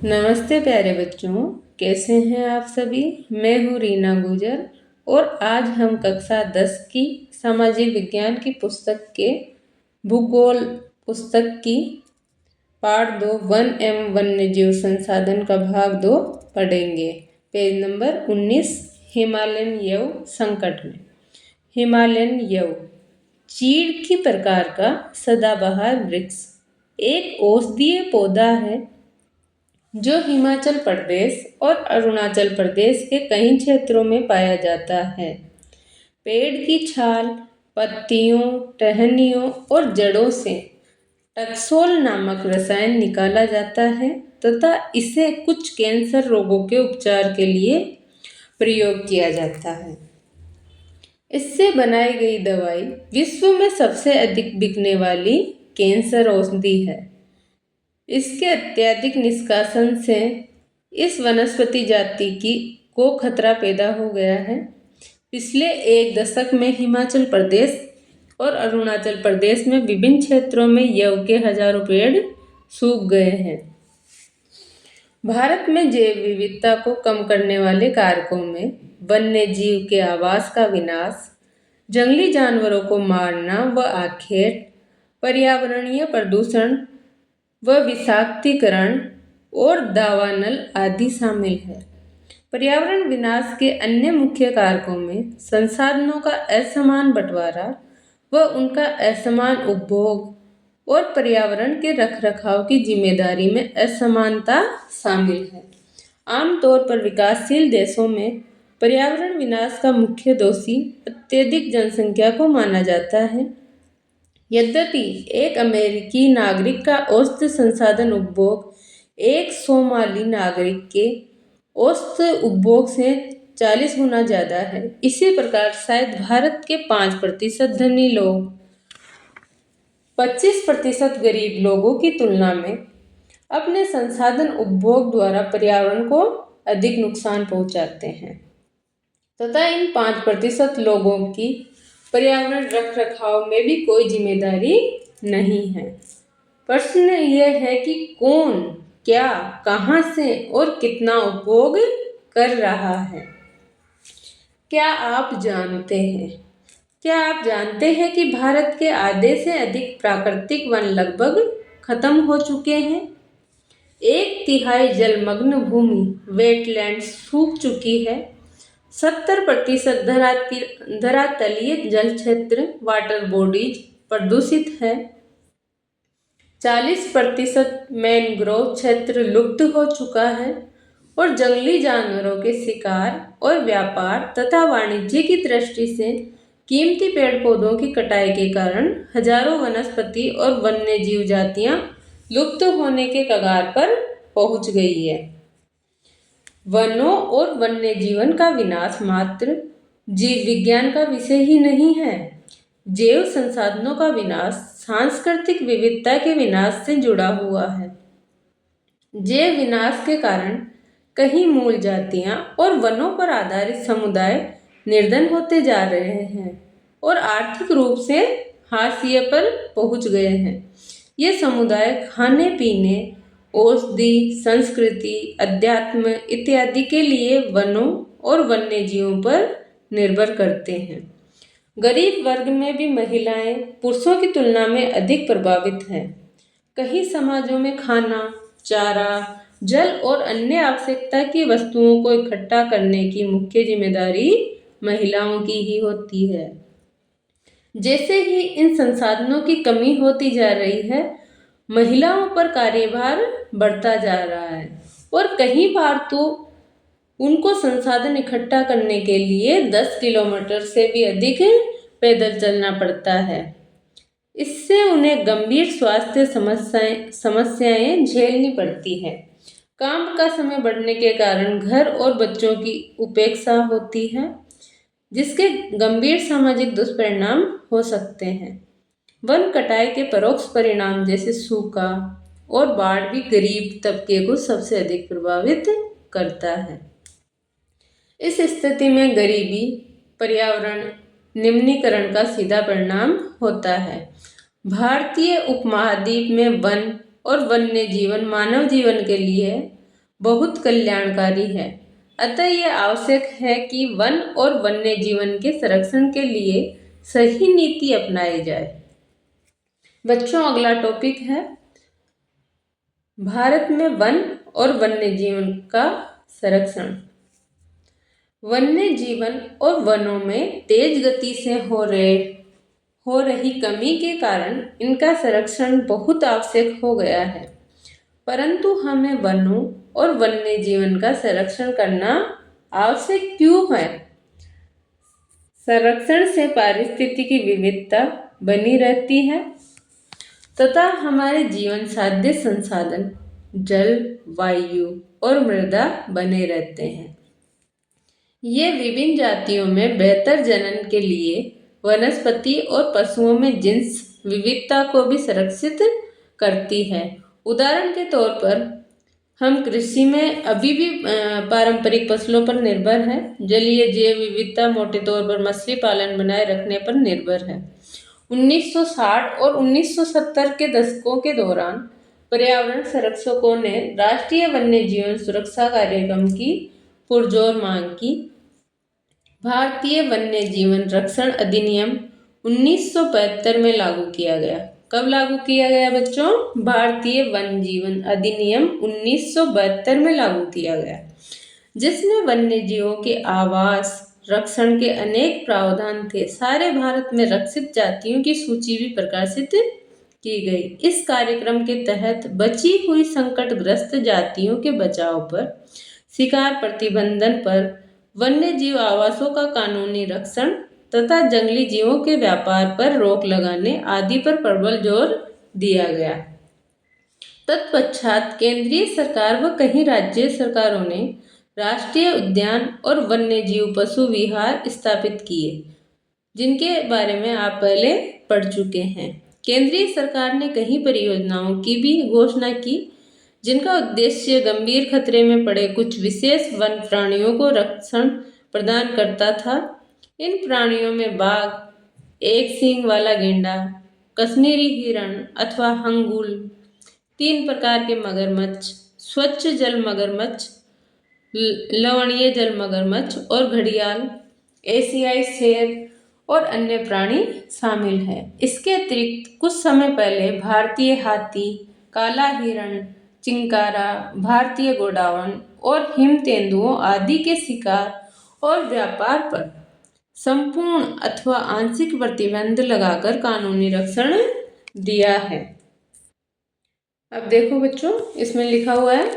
नमस्ते प्यारे बच्चों, कैसे हैं आप सभी। मैं हूँ रीना गुजर और आज हम कक्षा 10 की सामाजिक विज्ञान की पुस्तक के भूगोल पुस्तक की पाठ 2 वन एवं वन्यजीव संसाधन का भाग 2 पढ़ेंगे। Page number 19। हिमालयन यव संकट में। हिमालयन यव चीड़ की प्रकार का सदाबहार वृक्ष एक औषधीय पौधा है जो हिमाचल प्रदेश और अरुणाचल प्रदेश के कई क्षेत्रों में पाया जाता है। पेड़ की छाल, पत्तियों, टहनियों और जड़ों से टक्सोल नामक रसायन निकाला जाता है तथा इसे कुछ कैंसर रोगों के उपचार के लिए प्रयोग किया जाता है। इससे बनाई गई दवाई विश्व में सबसे अधिक बिकने वाली कैंसर औषधि है। इसके अत्यधिक निष्कासन से इस वनस्पति जाति को खतरा पैदा हो गया है। पिछले एक दशक में हिमाचल प्रदेश और अरुणाचल प्रदेश में विभिन्न क्षेत्रों में यव के हजारों पेड़ सूख गए हैं। भारत में जैव विविधता को कम करने वाले कारकों में वन्य जीव के आवास का विनाश, जंगली जानवरों को मारना व आखेट, पर्यावरणीय प्रदूषण व विषाक्तीकरण और दावानल आदि शामिल है। पर्यावरण विनाश के अन्य मुख्य कारकों में संसाधनों का असमान बंटवारा व उनका असमान उपभोग और पर्यावरण के रखरखाव की जिम्मेदारी में असमानता शामिल है। आमतौर पर विकासशील देशों में पर्यावरण विनाश का मुख्य दोषी अत्यधिक जनसंख्या को माना जाता है। यद्यपि एक अमेरिकी नागरिक का औसत संसाधन उपभोग एक सोमाली नागरिक के औसत उपभोग से 40 गुना ज़्यादा है। इसी प्रकार शायद भारत के 5% धनी लोग 25% गरीब लोगों की तुलना में अपने संसाधन उपभोग द्वारा पर्यावरण को अधिक नुकसान पहुंचाते हैं तथा इन 5% लोगों की पर्यावरण रखरखाव में भी कोई जिम्मेदारी नहीं है। प्रश्न यह है कि कौन, क्या, कहां से और कितना उपभोग कर रहा है। क्या आप जानते हैं कि भारत के आधे से अधिक प्राकृतिक वन लगभग खत्म हो चुके हैं। 1/3 जलमग्न भूमि वेटलैंड सूख चुकी है। 70% धरातलीय जल क्षेत्र वाटर बॉडीज प्रदूषित है। 40% मैनग्रोव क्षेत्र लुप्त हो चुका है और जंगली जानवरों के शिकार और व्यापार तथा वाणिज्य की दृष्टि से कीमती पेड़ पौधों की कटाई के कारण हजारों वनस्पति और वन्य जीव जातियां लुप्त होने के कगार पर पहुंच गई है। वनों और वन्य जीवन का विनाश मात्र जीव विज्ञान का विषय ही नहीं है। जैव संसाधनों का विनाश सांस्कृतिक विविधता के विनाश से जुड़ा हुआ है। जैव विनाश के कारण कई मूल जातियां और वनों पर आधारित समुदाय निर्धन होते जा रहे हैं और आर्थिक रूप से हाशिए पर पहुंच गए हैं। ये समुदाय खाने पीने, औषधि, संस्कृति, अध्यात्म इत्यादि के लिए वनों और वन्य जीवों पर निर्भर करते हैं। गरीब वर्ग में भी महिलाएं पुरुषों की तुलना में अधिक प्रभावित हैं। कई समाजों में खाना, चारा, जल और अन्य आवश्यकता की वस्तुओं को इकट्ठा करने की मुख्य जिम्मेदारी महिलाओं की ही होती है। जैसे ही इन संसाधनों की कमी होती जा रही है, महिलाओं पर कार्यभार बढ़ता जा रहा है और कई बार तो उनको संसाधन इकट्ठा करने के लिए 10 किलोमीटर से भी अधिक पैदल चलना पड़ता है। इससे उन्हें गंभीर स्वास्थ्य समस्याएं झेलनी पड़ती है। काम का समय बढ़ने के कारण घर और बच्चों की उपेक्षा होती है, जिसके गंभीर सामाजिक दुष्परिणाम हो सकते हैं। वन कटाई के परोक्ष परिणाम जैसे सूखा और बाढ़ भी गरीब तबके को सबसे अधिक प्रभावित करता है। इस स्थिति में गरीबी पर्यावरण निम्नीकरण का सीधा परिणाम होता है। भारतीय उपमहाद्वीप में वन और वन्य जीवन मानव जीवन के लिए बहुत कल्याणकारी है। अतः यह आवश्यक है कि वन और वन्य जीवन के संरक्षण के लिए सही नीति अपनाई जाए। बच्चों, अगला टॉपिक है भारत में वन और वन्य जीवन का संरक्षण। वन्य जीवन और वनों में तेज गति से हो रही कमी के कारण इनका संरक्षण बहुत आवश्यक हो गया है। परंतु हमें वनों और वन्य जीवन का संरक्षण करना आवश्यक क्यों है? संरक्षण से पारिस्थितिकी विविधता बनी रहती है तथा हमारे जीवन साध्य संसाधन जल, वायु और मृदा बने रहते हैं। ये विभिन्न जातियों में बेहतर जनन के लिए वनस्पति और पशुओं में जिन्स विविधता को भी संरक्षित करती है। उदाहरण के तौर पर हम कृषि में अभी भी पारंपरिक फसलों पर निर्भर हैं। जलीय जैव विविधता मोटे तौर पर मछली पालन बनाए रखने पर निर्भर है। 1960 और 1970 के दशकों के दौरान पर्यावरण संरक्षकों ने राष्ट्रीय वन्य जीवन सुरक्षा कार्यक्रम की पुरजोर मांग की। भारतीय वन्य जीवन रक्षण अधिनियम 1972 में लागू किया गया। कब लागू किया गया बच्चों? भारतीय वन्य जीवन अधिनियम 1972 में लागू किया गया, जिसमें वन्य जीवों के आवास रक्षण के अनेक प्रावधान थे। सारे भारत में रक्षित जातियों की सूची भी प्रकाशित की गई। इस कार्यक्रम के तहत बची हुई संकटग्रस्त जातियों के बचाव पर, शिकार प्रतिबंधन पर, वन्य जीव आवासों का कानूनी रक्षण तथा जंगली जीवों के व्यापार पर रोक लगाने आदि पर प्रबल जोर दिया गया। तत्पश्चात केंद्रीय सरकार व कई राज्य सरकारों ने राष्ट्रीय उद्यान और वन्य जीव पशु विहार स्थापित किए, जिनके बारे में आप पहले पढ़ चुके हैं। केंद्रीय सरकार ने कई परियोजनाओं की भी घोषणा की, जिनका उद्देश्य गंभीर खतरे में पड़े कुछ विशेष वन प्राणियों को रक्षण प्रदान करता था। इन प्राणियों में बाघ, एक सींग वाला गेंडा, कश्मीरी हिरण अथवा हंगुल, 3 प्रकार के मगरमच्छ, स्वच्छ जल मगरमच्छ, लवणीय जल मगरमच्छ और घड़ियाल, एशियाई शेर और अन्य प्राणी शामिल हैं। इसके अतिरिक्त कुछ समय पहले भारतीय हाथी, काला हिरण, चिंकारा, भारतीय गोडावण और हिम तेंदुओं आदि के शिकार और व्यापार पर संपूर्ण अथवा आंशिक प्रतिबंध लगाकर कानूनी रक्षण दिया है। अब देखो बच्चों, इसमें लिखा हुआ है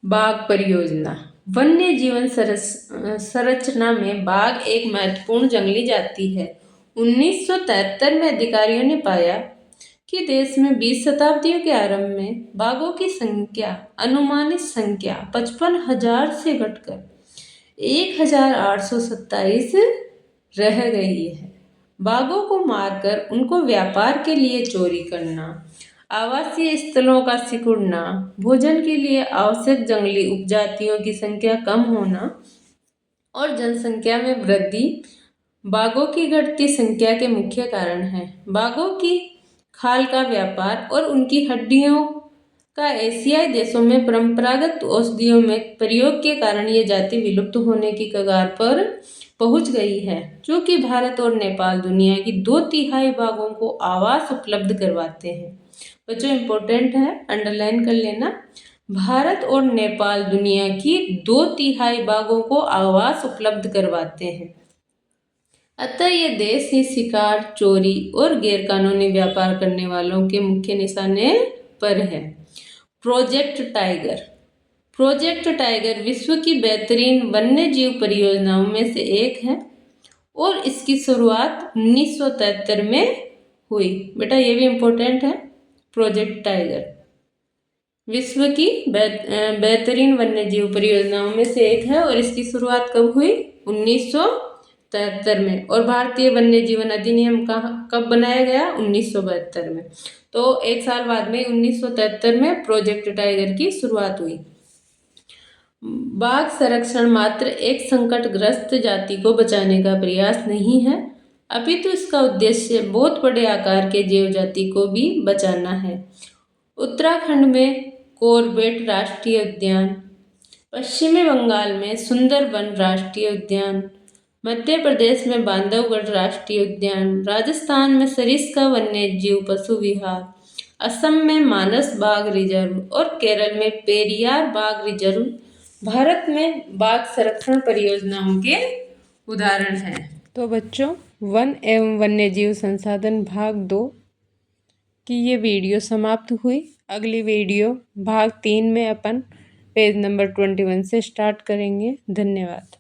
बाघ परियोजना। वन्य जीवन संरचना में बाघ एक महत्वपूर्ण जंगली जाति है। 1973 में अधिकारियों ने पाया कि देश में 20 शताब्दियों के आरंभ में बाघों की अनुमानित संख्या 55,000 से घटकर 1,827 रह गई है। बाघों को मारकर उनको व्यापार के लिए चोरी करना, आवासीय स्थलों का सिकुड़ना, भोजन के लिए आवश्यक जंगली उपजातियों की संख्या कम होना और जनसंख्या में वृद्धि बाघों की घटती संख्या के मुख्य कारण हैं। बाघों की खाल का व्यापार और उनकी हड्डियों का एशियाई देशों में परंपरागत औषधियों में प्रयोग के कारण ये जाति विलुप्त होने की कगार पर पहुंच गई है। चूँकि भारत और नेपाल दुनिया की 2/3 बाघों को आवास उपलब्ध करवाते हैं। बच्चों, इम्पोर्टेंट है, अंडरलाइन कर लेना। भारत और नेपाल दुनिया की 2/3 बाघों को आवास उपलब्ध करवाते हैं। अतः ये देश ही शिकार, चोरी और गैरकानूनी व्यापार करने वालों के मुख्य निशाने पर है। प्रोजेक्ट टाइगर विश्व की बेहतरीन वन्य जीव परियोजनाओं में से एक है और इसकी शुरुआत 1973 में हुई। बेटा, ये भी इम्पोर्टेंट है। प्रोजेक्ट टाइगर विश्व की बेहतरीन वन्य जीव परियोजनाओं में से एक है और इसकी शुरुआत कब हुई? 1973 में। और भारतीय वन्य जीवन अधिनियम कब बनाया गया? 1972 में। तो एक साल बाद में 1973 में प्रोजेक्ट टाइगर की शुरुआत हुई। बाघ संरक्षण मात्र एक संकटग्रस्त जाति को बचाने का प्रयास नहीं है, अपितु इसका उद्देश्य बहुत बड़े आकार के जीव जाति को भी बचाना है। उत्तराखंड में कॉर्बेट राष्ट्रीय उद्यान, पश्चिमी बंगाल में सुंदरबन राष्ट्रीय उद्यान, मध्य प्रदेश में बांधवगढ़ राष्ट्रीय उद्यान, राजस्थान में सरिस्का वन्यजीव पशु विहार, असम में मानस बाघ रिजर्व और केरल में पेरियार बाघ रिजर्व भारत में बाघ संरक्षण परियोजनाओं के उदाहरण हैं। तो बच्चों, वन एवं वन्यजीव संसाधन भाग 2 की ये वीडियो समाप्त हुई। अगली वीडियो भाग 3 में अपन पेज नंबर 21 से स्टार्ट करेंगे। धन्यवाद।